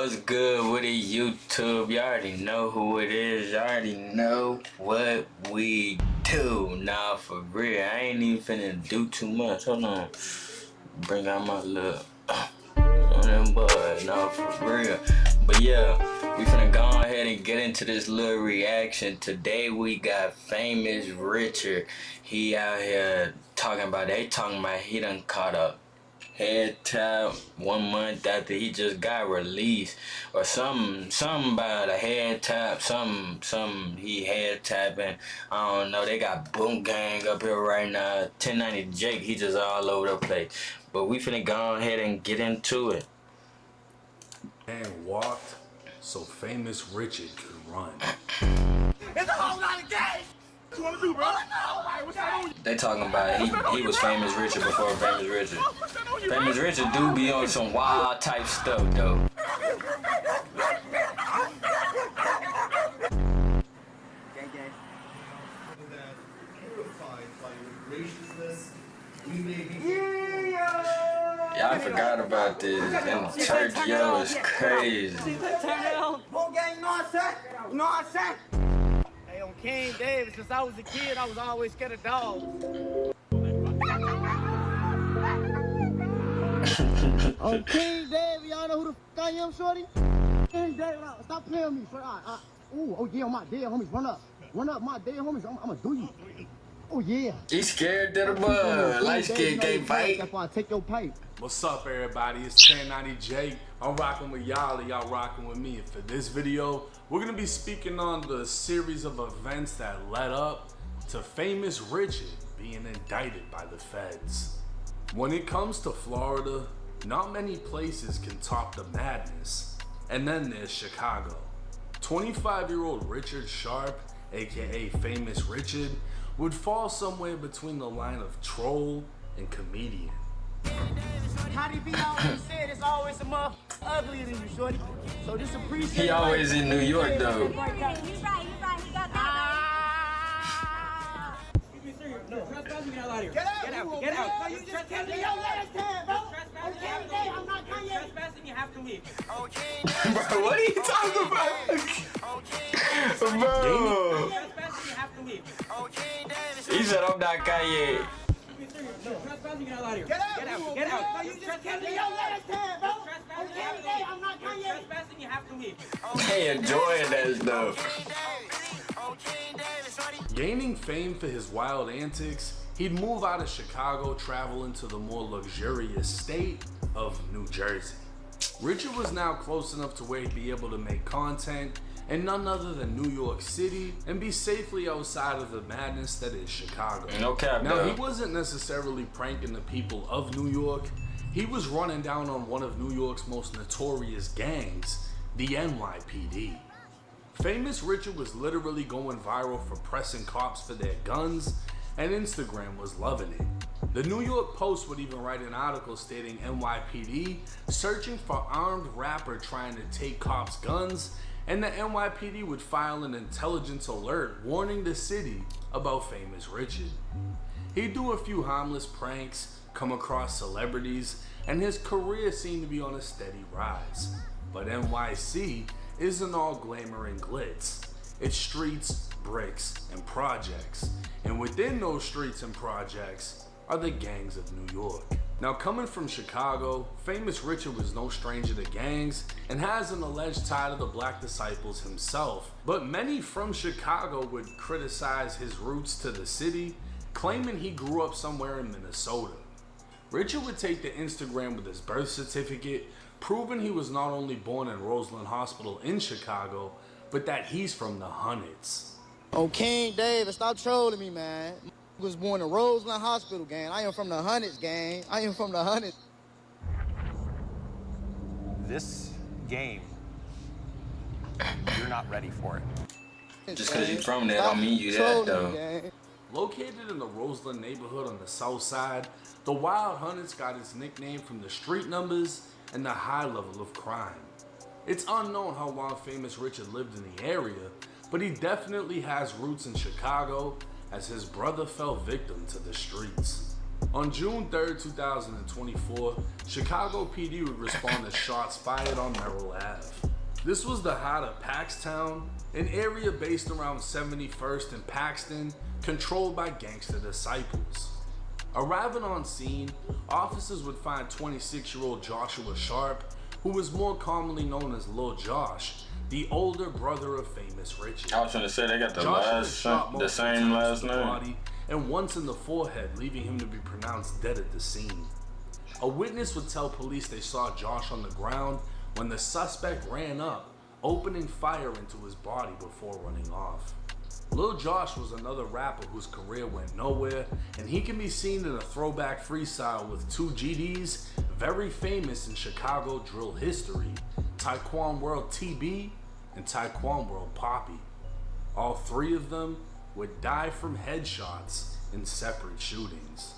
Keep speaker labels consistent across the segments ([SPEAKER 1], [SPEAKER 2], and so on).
[SPEAKER 1] What's good with it, YouTube? Y'all already know who it is. Y'all already know what we do. Nah, for real. I ain't even finna do too much. Hold on. Bring out my little on them boys. Nah, for real. But yeah, we finna go ahead and get into this little reaction. Today we got Famous Richard. He out here talking about he done caught up. Head tap 1 month after he just got released, or something about a head tap, some he head tapping. I don't know. They got Boom Gang up here right now. 1090 Jake, he just all over the place. But we finna go ahead and get into it.
[SPEAKER 2] And walked so Famous Richard could run.
[SPEAKER 3] It's a whole lot of gas. What you wanna do, bro?
[SPEAKER 1] They talking about he was Famous Richard before Famous Richard. Famous Richard do be on some wild type stuff though. Yeah, I forgot about this. And Sergio is crazy.
[SPEAKER 3] Full gang, you know what I'm saying? You know what I'm saying? Hey, on King David, since I was a kid, I was always scared of dogs. On King David, y'all know who the f I am, shorty? King David, stop playing with me, shorty. Oh yeah, on my dead homies, run up, my dead homies. I'm gonna do you. Oh yeah.
[SPEAKER 1] He's scared to the bud. Light skin can't fight.
[SPEAKER 3] That's why I take your pipe.
[SPEAKER 2] What's up, everybody? It's 1090 Jake. I'm rocking with y'all and y'all rocking with me. And for this video, we're gonna be speaking on the series of events that led up to Famous Richard being indicted by the feds. When it comes to Florida, not many places can top the madness. And then there's Chicago. 25-year-old Richard Sharp, aka Famous Richard, would fall somewhere between the line of troll and comedian.
[SPEAKER 3] Cardi B always said it's always a motherfucker uglier than you, shorty. So just appreciate.
[SPEAKER 1] He always in New York though.
[SPEAKER 4] He's right. He got that.
[SPEAKER 3] No, trespassing, get out of here. Get out. No, you just can't leave your last time, bro. Okay, I'm not Kanye. Trespassing, you have to leave.
[SPEAKER 1] Bro, what are you talking about? Bro.
[SPEAKER 3] Trespassing, you have to leave.
[SPEAKER 1] He said I'm not Kanye.
[SPEAKER 3] No, trespassing, get out of here. Get out. No, you just can't leave your last time, bro. Okay, I'm not Kanye. Trespassing, you have to leave.
[SPEAKER 1] They enjoying that stuff.
[SPEAKER 2] Gaining fame for his wild antics, he'd move out of Chicago, travel into the more luxurious state of New Jersey. Richard was now close enough to where he'd be able to make content in none other than New York City and be safely outside of the madness that is Chicago.
[SPEAKER 1] No cap,
[SPEAKER 2] now,
[SPEAKER 1] though.
[SPEAKER 2] he wasn't necessarily pranking the people of New York. He was running down on one of New York's most notorious gangs, the NYPD. Famous Richard was literally going viral for pressing cops for their guns, and Instagram was loving it. The New York Post would even write an article stating NYPD searching for armed rapper trying to take cops' guns, and the NYPD would file an intelligence alert warning the city about Famous Richard. He'd do a few harmless pranks, come across celebrities, and his career seemed to be on a steady rise. But NYC isn't all glamour and glitz. It's streets, bricks, and projects. And within those streets and projects are the gangs of New York. Now, coming from Chicago, Famous Richard was no stranger to gangs and has an alleged tie to the Black Disciples himself. But many from Chicago would criticize his roots to the city, claiming he grew up somewhere in Minnesota. Richard would take to Instagram with his birth certificate, proving he was not only born in Roseland Hospital in Chicago, but that he's from the Hundreds.
[SPEAKER 3] Oh, King David, stop trolling me, man. Was born in Roseland Hospital, gang. I am from the Hundreds, gang. I am from the Hundreds.
[SPEAKER 5] This game, you're not ready for it.
[SPEAKER 1] Just because you from there don't mean you that though.
[SPEAKER 2] Located in the Roseland neighborhood on the south side, the Wild Hundreds got its nickname from the street numbers and the high level of crime. It's unknown how long Famous Richard lived in the area, but he definitely has roots in Chicago, as his brother fell victim to the streets. On June 3rd, 2024, Chicago PD would respond to shots fired on Merrill Ave. This was the heart of Paxtown, an area based around 71st and Paxton, controlled by gangster disciples. Arriving on scene, officers would find 26-year-old Joshua Sharp, who was more commonly known as Lil Josh, the older brother of famous Richard.
[SPEAKER 1] I was gonna say they got the same last name.
[SPEAKER 2] And once in the forehead, leaving him to be pronounced dead at the scene. A witness would tell police they saw Josh on the ground when the suspect ran up, opening fire into his body before running off. Lil Josh was another rapper whose career went nowhere, and he can be seen in a throwback freestyle with two GDs very famous in Chicago drill history, Taekwon World TB and Taekwon World Poppy. All three of them would die from headshots in separate shootings.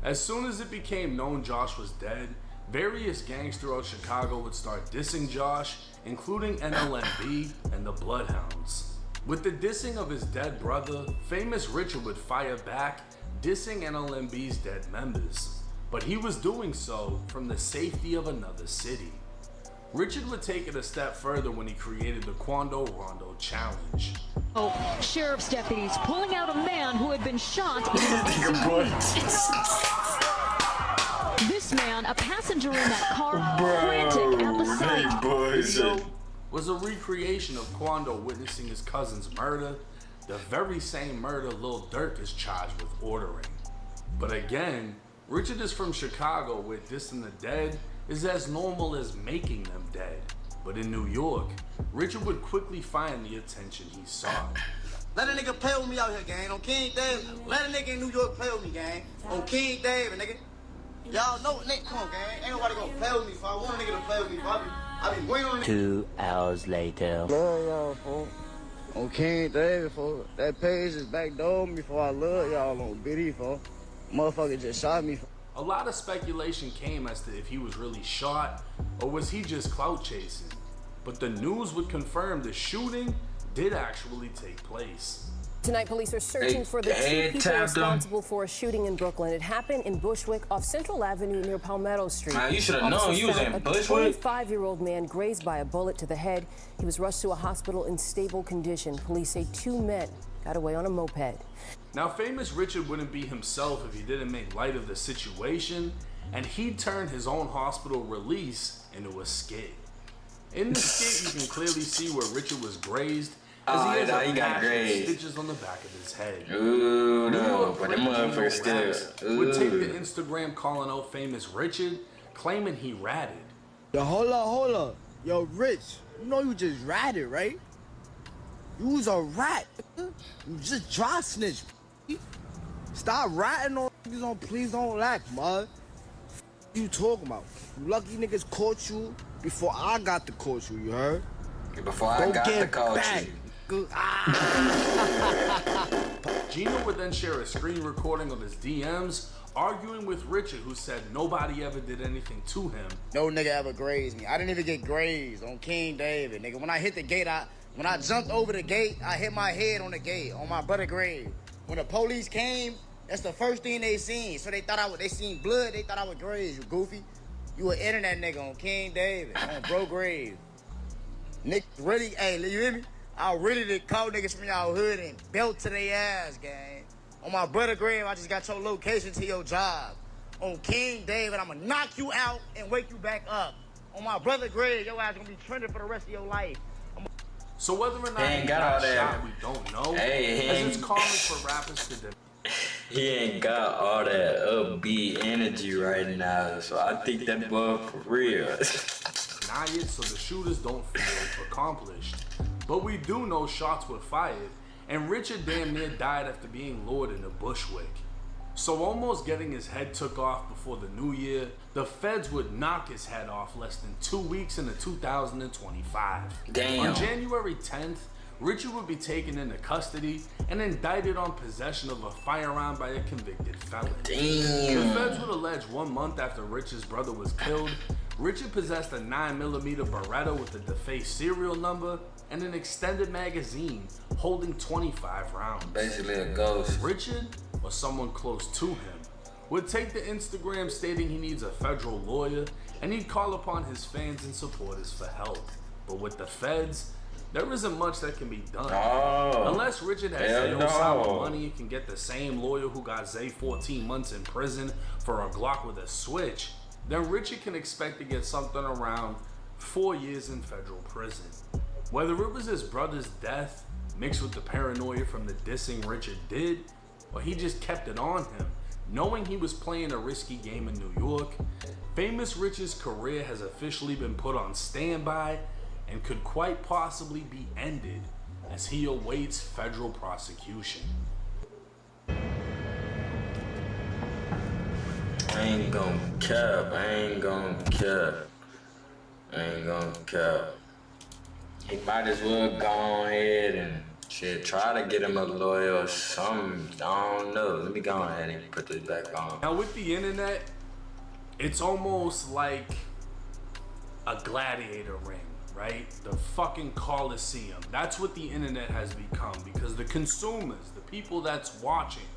[SPEAKER 2] As soon as it became known Josh was dead, various gangs throughout Chicago would start dissing Josh, including NLMB and the Bloodhounds. With the dissing of his dead brother, famous Richard would fire back, dissing NLMB's dead members, but he was doing so from the safety of another city. Richard would take it a step further when he created the Quando Rondo Challenge.
[SPEAKER 6] Sheriff's deputies pulling out a man who had been shot in This man, a passenger in that car, frantic at the sight.
[SPEAKER 2] Video was a recreation of Quando witnessing his cousin's murder, the very same murder Lil Durk is charged with ordering. But again, Richard is from Chicago, where dissing the dead is as normal as making them dead. But in New York, Richard would quickly find the attention he sought.
[SPEAKER 3] Let a nigga play with me out here, gang. On King David. Let a nigga in New York play with me, gang. On King David, nigga. Y'all know what, nigga, come on, gang. Ain't nobody gonna play with me, so I want a nigga to play with me, bro. I be waiting on nigga.
[SPEAKER 7] 2 hours later.
[SPEAKER 3] Love y'all, folks. On King David, folks. That page just backdoored me, for I love y'all on BD, folks. Motherfucker just shot me.
[SPEAKER 2] A lot of speculation came as to if he was really shot or was he just clout chasing. But the news would confirm the shooting did actually take place.
[SPEAKER 8] Tonight, police are searching for the two people responsible for a shooting in Brooklyn. It happened in Bushwick off Central Avenue near Palmetto Street.
[SPEAKER 1] Man, you should have known you was in Bushwick.
[SPEAKER 8] A 25-year-old man grazed by a bullet to the head. He was rushed to a hospital in stable condition. Police say 2 men got away on a moped.
[SPEAKER 2] Now, famous Richard wouldn't be himself if he didn't make light of the situation, and he'd turn his own hospital release into a skit. In the skit, you can clearly see where Richard was grazed, as he has a patch of stitches on the back of his head.
[SPEAKER 1] Ooh, no, but the motherfucker still.
[SPEAKER 2] Would take the Instagram calling out famous Richard, claiming he ratted.
[SPEAKER 3] Yo, hold up. Yo, Rich, you know you just ratted, right? You was a rat. You just dry snitch. Stop ratting on niggas on Please Don't Laugh, mud. What you talking about? You lucky niggas caught you before I got to court you, you heard?
[SPEAKER 1] Before I got to court you.
[SPEAKER 2] Gino would then share a screen recording of his DMs, arguing with Richard, who said nobody ever did anything to him.
[SPEAKER 3] No nigga ever grazed me. I didn't even get grazed on King David, nigga. When I hit the gate, when I jumped over the gate, I hit my head on the gate, on my brother grave. When the police came, that's the first thing they seen. So they thought they seen blood, they thought I was grazed, you goofy. You an internet nigga on King David, on bro grave. Nick, really, hey, you hear me? I really did call niggas from y'all hood and belt to their ass, gang. On my brother grave, I just got your location to your job. On King David, I'ma knock you out and wake you back up. On my brother grave, your ass gonna be trending for the rest of your life.
[SPEAKER 2] So whether or not he got shot, we don't know. As it's common for rappers to
[SPEAKER 1] he ain't got all that upbeat energy right now, so I think that boy for real.
[SPEAKER 2] Deny it so the shooters don't feel accomplished. But we do know shots were fired, and Richard damn near died after being lured into Bushwick. So almost getting his head took off before the new year, the feds would knock his head off less than 2 weeks into 2025.
[SPEAKER 1] Damn.
[SPEAKER 2] On January 10th, Richard would be taken into custody and indicted on possession of a firearm by a convicted felon.
[SPEAKER 1] Damn.
[SPEAKER 2] The feds would allege 1 month after Richard's brother was killed, Richard possessed a 9mm Beretta with a defaced serial number and an extended magazine holding 25 rounds.
[SPEAKER 1] Basically a ghost.
[SPEAKER 2] Richard or someone close to him would take to Instagram stating he needs a federal lawyer and he'd call upon his fans and supporters for help. But with the feds, there isn't much that can be done. Unless Richard has Zay Osama money and can get the same lawyer who got Zay 14 months in prison for a Glock with a switch, then Richard can expect to get something around 4 years in federal prison. Whether it was his brother's death mixed with the paranoia from the dissing Richard did, or he just kept it on him, knowing he was playing a risky game in New York, Famous Rich's career has officially been put on standby and could quite possibly be ended as he awaits federal prosecution.
[SPEAKER 1] I ain't gonna cap. He might as well go ahead and shit, try to get him a lawyer or something. I don't know. Let me go ahead and put this back on.
[SPEAKER 2] Now with the internet, it's almost like a gladiator ring, right? The fucking Coliseum. That's what the internet has become, because the consumers, the people that's watching,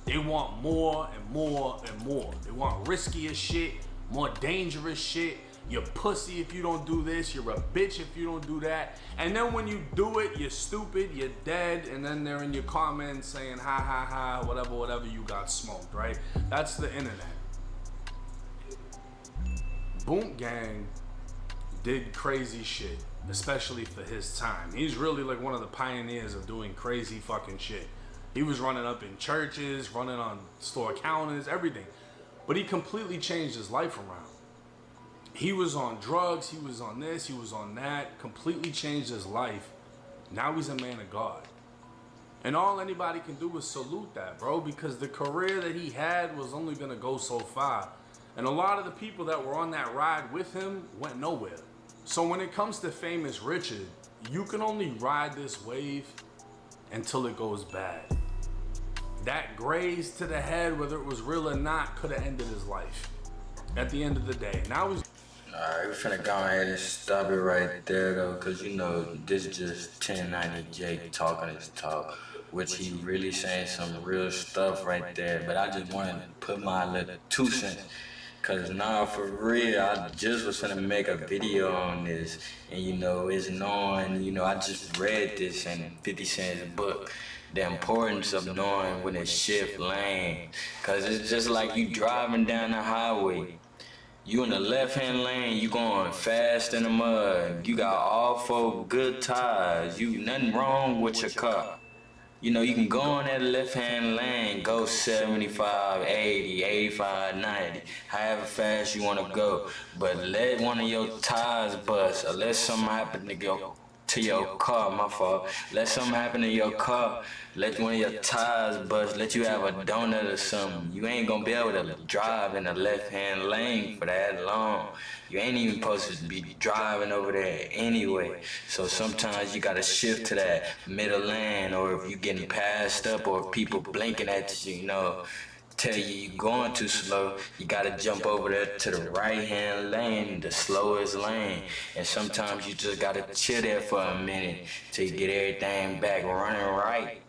[SPEAKER 2] they want more and more and more. They want riskier shit, more dangerous shit. You're pussy if you don't do this. You're a bitch if you don't do that. And then when you do it, you're stupid, you're dead. And then they're in your comments saying, ha ha ha, whatever, you got smoked, right? That's the internet. Boom Gang did crazy shit, especially for his time. He's really like one of the pioneers of doing crazy fucking shit. He was running up in churches, running on store counters, everything. But he completely changed his life around. He was on drugs, he was on this, he was on that, completely changed his life. Now he's a man of God. And all anybody can do is salute that, bro, because the career that he had was only gonna go so far. And a lot of the people that were on that ride with him went nowhere. So when it comes to Famous Richard, you can only ride this wave until it goes bad. That graze to the head, whether it was real or not, could have ended his life at the end of the day. Now he's...
[SPEAKER 1] Alright, we're finna go ahead and stop it right there though, cause you know, this is just 1090 Jake talking his talk, which he really saying some real stuff right there, but I just wanted to put my little 2 cents. Cause nah, for real, I just was finna make a video on this, and you know, it's knowing, you know, I just read this in 50 Cent's book, the importance of knowing when to shift lane. Cause it's just like you driving down the highway, you in the left-hand lane, you going fast in the mud, you got all 4 good tires, you nothing wrong with your car. You know, you can go on that left-hand lane, go 75, 80, 85, 90, however fast you want to go. But let one of your tires bust, or let something happen to your car, my fault. Let something happen to your car, let one of your tires bust, let you have a donut or something. You ain't gonna be able to drive in the left-hand lane for that long. You ain't even supposed to be driving over there anyway. So sometimes you gotta shift to that middle lane, or if you getting passed up, or people blinking at you, you know, tell you you're going too slow, you gotta jump over there to the right-hand lane, the slowest lane. And sometimes you just gotta chill there for a minute till you get everything back running right.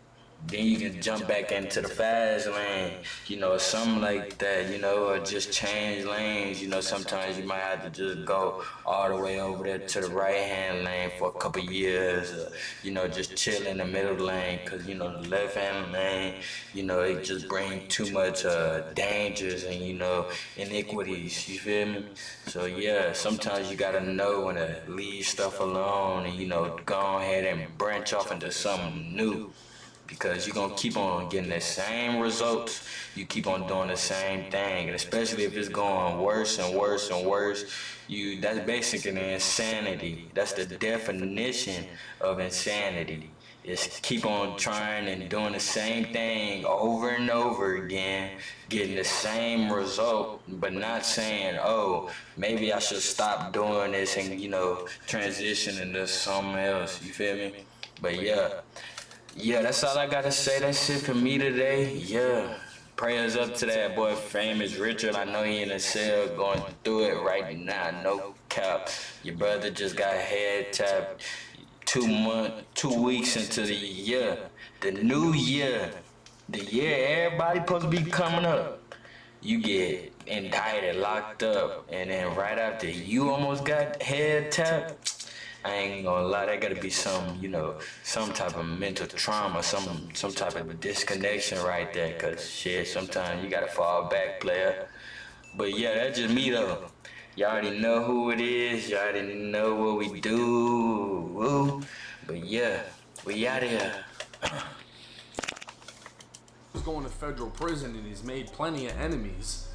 [SPEAKER 1] Then you can jump back into the fast lane, you know, something like that, you know, or just change lanes. You know, sometimes you might have to just go all the way over there to the right-hand lane for a couple years, or, you know, just chill in the middle lane, because, you know, the left-hand lane, you know, it just brings too much dangers and, you know, iniquities, you feel me? So, yeah, sometimes you got to know when to leave stuff alone and, you know, go ahead and branch off into something new. Because you're going to keep on getting the same results. You keep on doing the same thing. And especially if it's going worse and worse and worse, that's basically insanity. That's the definition of insanity. It's keep on trying and doing the same thing over and over again, getting the same result, but not saying, oh, maybe I should stop doing this and, you know, transition into something else. You feel me? But yeah, that's all I gotta say. That's it for me today. Yeah. Prayers up to that boy Famous Richard. I know he in a cell going through it right now. No cap. Your brother just got head tapped 2 weeks into the year. The new year. The year everybody supposed to be coming up. you get indicted, locked up, and then right after you almost got head tapped, I ain't gonna lie, that gotta be some, some type of mental trauma, some type of disconnection right there, cause shit, sometimes you gotta fall back, player. But yeah, that's just me though. Y'all already know who it is, y'all already know what we do. Woo. But yeah, we out here.
[SPEAKER 2] He's going to federal prison and he's made plenty of enemies.